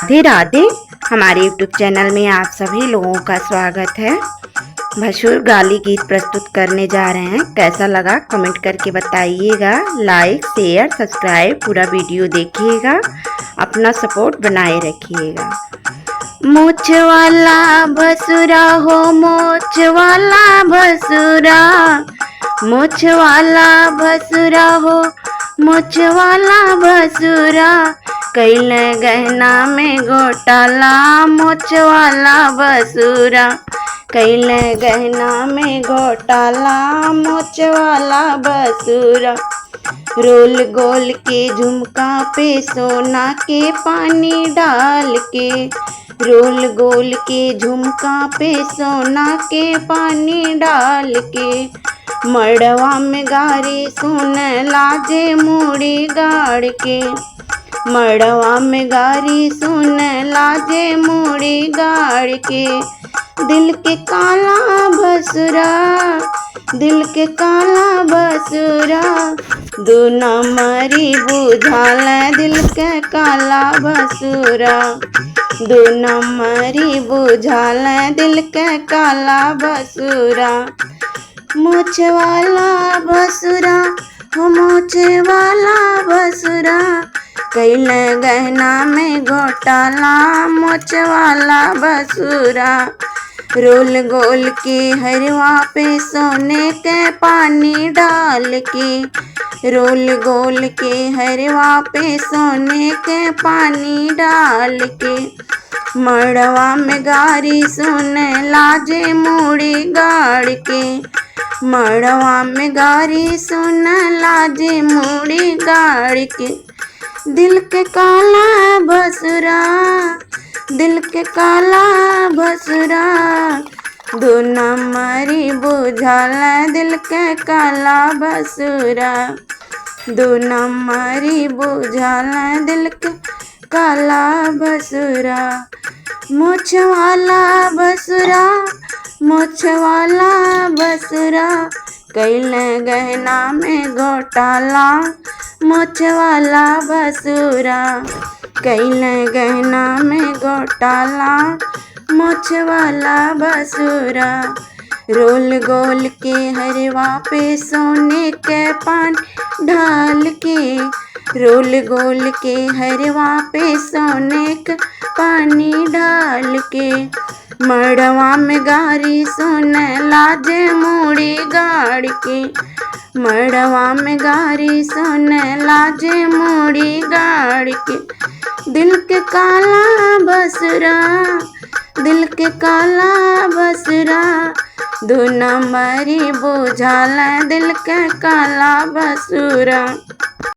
राधे राधे। हमारे YouTube channel में आप सभी लोगों का स्वागत है। भसुर गाली गीत प्रस्तुत करने जा रहे हैं। कैसा लगा कमेंट करके बताइएगा। लाइक शेयर सब्सक्राइब पूरा वीडियो देखिएगा। अपना सपोर्ट बनाए रखिएगा। मोछ वाला भसुरा हो, मोछ वाला भसुरा, मोछ वाला भसुरा हो, मोछ वाला भसुरा, कैल गहना में घोटाला, मोछ वाला भसुरा, कैल गहना में घोटाला, मोछ वाला भसुरा। रोल गोल के झुमका पे सोना के पानी डाल के, रोल गोल के झुमका पे सोना के पानी डाल के, मड़वा में गारी सुन लाजे मूड़ी गाड़ के, मड़वा में गारी सुन लाजे मूड़ी गाड़ के। दिल के काला भसुरा, दिल के काला भसुरा, दू नंबरी बुझाल दिल के काला भसुरा, दू नंबरी बुझाल दिल के काला भसुरा। मोछ वाला भसुरा हो, मोछ वाला भसुरा, कैल गहना में घोटाला, मोछ वाला भसुरा। रोल गोल के हरवा पे सोने के पानी डाल के, रोल गोल के हरवा पे सोने के पानी डाल के, मड़वा में गारी सुन लाजे मूड़ी गाड़ के, मड़वा में गारी सुन लाजे मूड़ी गाड़ के। दिल के काला भसुरा, दिल के काला भसुरा, दू नंबरी बुझाल दिल के काला भसुरा, दू नंबरी बुझाल दिल के काला भसुरा। मोछ वाला भसुरा, मोछ वाला भसुरा, कैल गहना में घोटाला, मोछ वाला भसुरा, कैल गहना में घोटाला, मोछ वाला भसुरा। रोल गोल के हरवा पे सोने के पानी ढाल के, रोल गोल के हरवा पे सोने के पानी डाल के, मड़वा में गारी सुन लाजे मूड़ी गाड़ के, मड़वा में गारी सुन लाजे मूड़ी गाड़ के। दिल के काला भसुरा, दिल के काला भसुरा, दू नंबरी बुझाल दिल के काला भसुरा।